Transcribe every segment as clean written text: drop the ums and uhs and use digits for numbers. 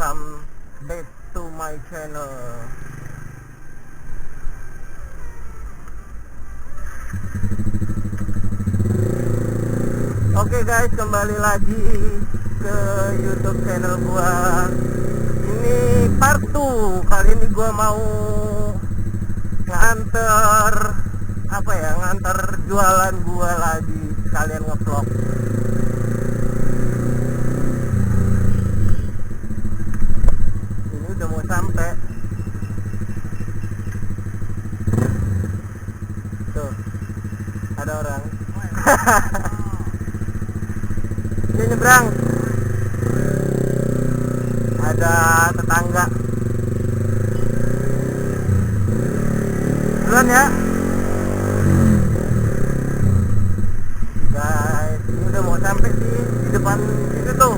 welcome back to my channel. Oke guys, kembali lagi ke YouTube channel gua. Ini part 2. Kali ini gua mau nganter nganter jualan gua lagi, sekalian ngevlog. Ini udah mau sampai. Tuh, ada orang. Dia nyebrang. Ada tetangga. Duluan ya. Guys, ini udah mau sampai sih di depan itu tuh.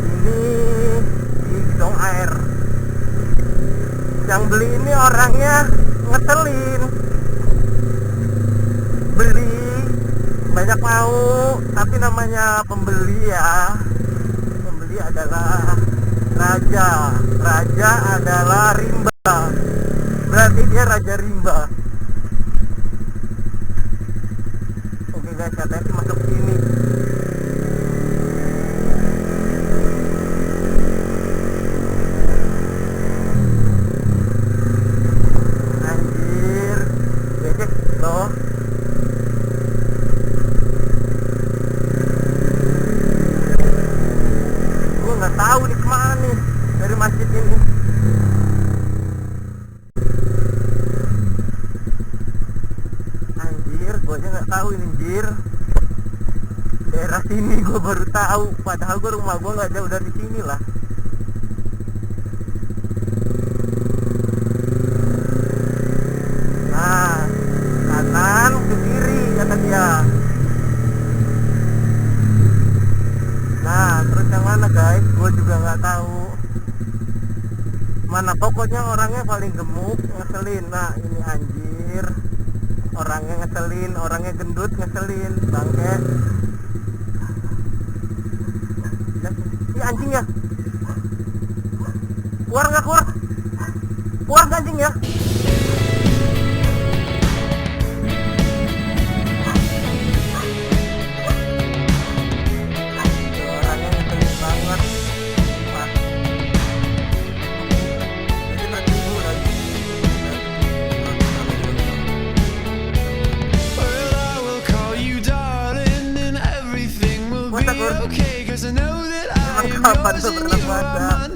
Ini di Gedong Air. Yang beli ini orangnya ngeselin, beli banyak mau, tapi namanya pembeli ya, pembeli adalah raja adalah rimba, berarti dia raja rimba. Oke guys, katanya sih masuk sini. Tahu nih kemana nih dari masjid ini. Anjir, gue aja nggak tahu ini anjir. Daerah sini gue baru tahu, padahal rumah gue nggak jauh dari sini lah. Nah, kanan ke kiri kata dia. Nah, terus yang mana guys? Gue juga nggak tahu. Mana pokoknya orangnya paling gemuk, ngeselin. Nah, ini anjir. Orangnya ngeselin, orangnya gendut, ngeselin. Bangke. Ini anjing ya? Keluar nggak keluar? Keluar nggak anjing ya? Kapan tuh pernah puasa?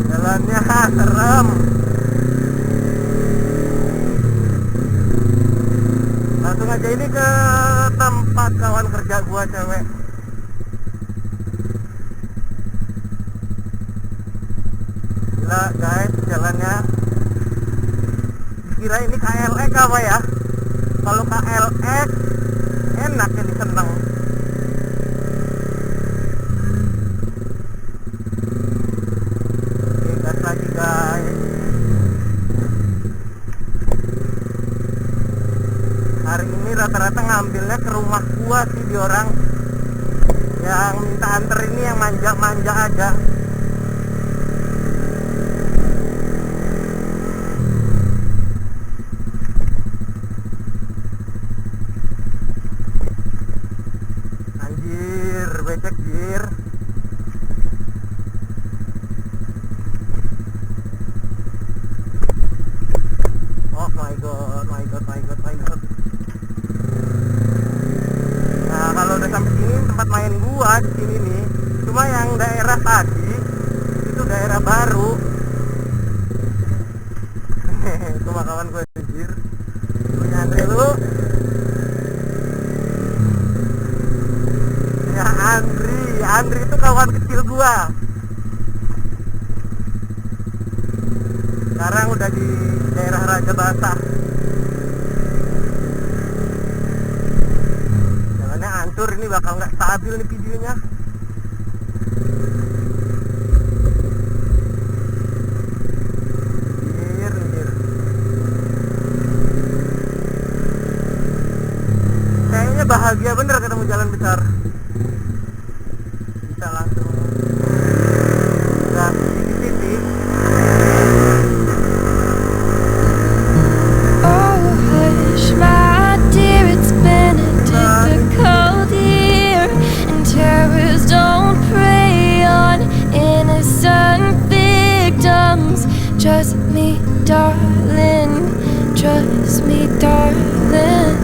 Jalannya serem. Langsung aja ini ke tempat kawan kerja gua cewek. Gila guys, jalannya dikira ini KLX apa ya? Kalau KLX enak ya, diseneng. Oke, gas lagi guys. Hari ini rata-rata ngambilnya ke rumah gua sih, di orang yang minta anter ini yang manja-manja aja. Anjir, becek jir. Oh my god, my god, my god, my god. Nah, kalau udah sampai sini tempat main gua di sini nih. Cuma yang daerah tadi itu daerah baru. Itu kawan gue anjir. Gue nyantri lu. Ya Andri. Andri itu kawan kecil gua. Sekarang udah di daerah Raja Basa. Jalannya hancur, ini bakal nggak stabil nih videonya. Anjir. Kayaknya bahagia bener ketemu jalan besar. Bisa langsung nggak di titik. Oh hush my dear, it's been a difficult year, and terrorists don't prey on innocent victims. Trust me darling, trust me darling.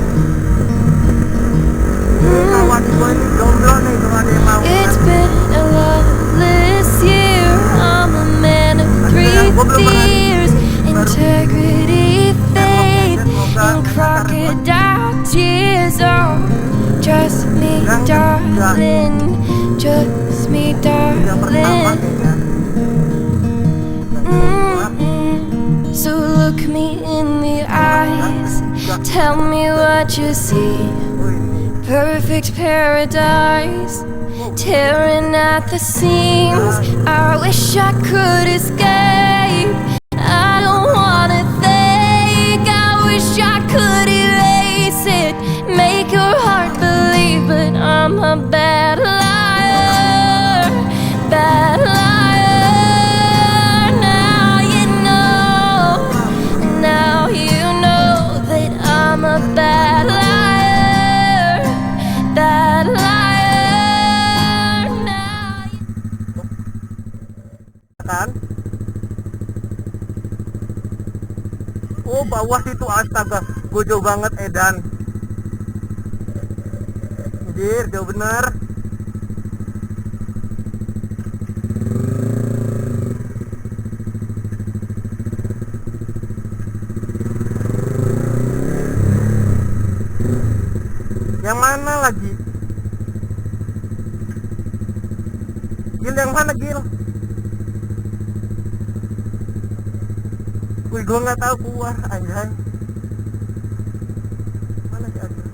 Kawan gue ini jomblo nih, cuma ada yang mau. It's been a loveless year. I'm a man of three fears: integrity, faith, and crocodile tears. Oh, trust me darling, trust me Yang pertama darling. kayaknya. So look me in the eyes, tell me what you see. Perfect paradise, tearing at the seams. I wish I could escape. I don't wanna think. I wish I could erase it, make your heart believe, but I'm a bad liar, bad liar. Now you know that I'm a bad liar. Bad liar now. Kan? Oh, bawah situ, astaga, gue jauh banget edan. Anjir, jauh bener. Yang mana lagi? Gil, yang mana Gil? Wih, gue nggak tahu keluar, anjay. Mana sih Agil?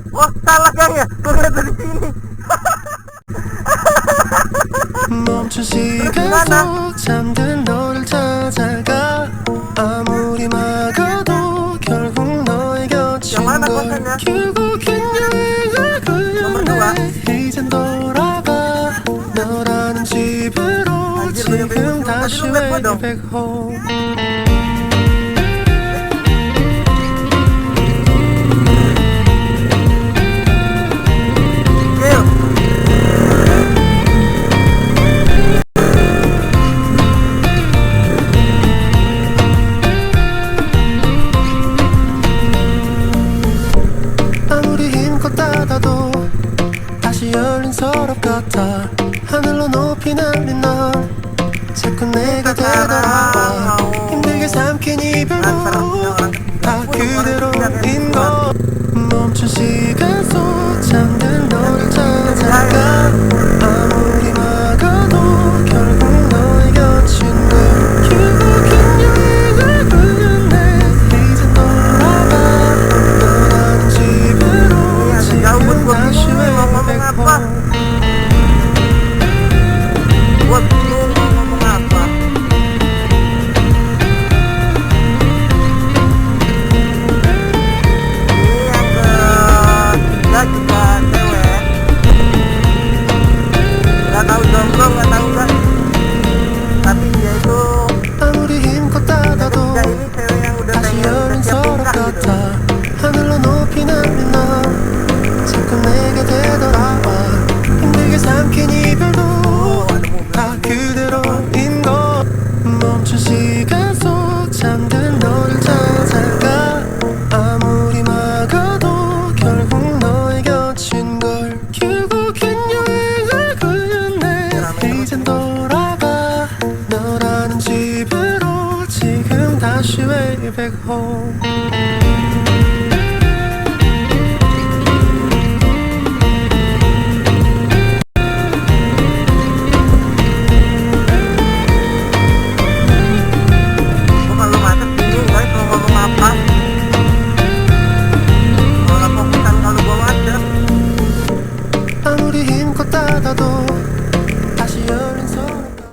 Oh, salah gang ya? Gue ngeliat dari sini. 멈춘 시간 속 잠든 너를 찾아가 아무리 막아도 결국 너의 곁인 걸 결국엔 여행을 그려내 이젠 돌아가 너라는 집으로 지금 다시 way back home. 아무리 힘껏 닫아도 다시 열린 서랍 같아 하늘로 높이 날린 넌 자꾸 내가 되돌아와 힘들게 삼킨 이별도 다 그대로인 것 멈춘 시간 속 잠든 너를 찾아가 아무리 막아도 결국 너의 곁인 걸 결국엔 여행을 그려내 이젠 돌아가 너라는 집으로 지금 다시 way back home. Gue bingung mau ngomong apa. Ini yang ketiga juga cewek. Gak tahu jomblo, gak tahu gak. Tapi dia itu 아무리 힘껏 닫아도 ketiga ini cewek yang udah 다시 pengen 열린 udah siap 서랍 nikah gitu. 같아 하늘로 높이 날린 넌 자꾸 내게 되돌아와 힘들게 삼킨 이별도 다 그대로인 것 멈춘 시간 속 잠든 너를 찾아가 아무리 막아도 결국 너의 곁인 걸 결국엔 여행을 그려내 이젠 돌아가 너라는 집으로 지금 다시 way back home.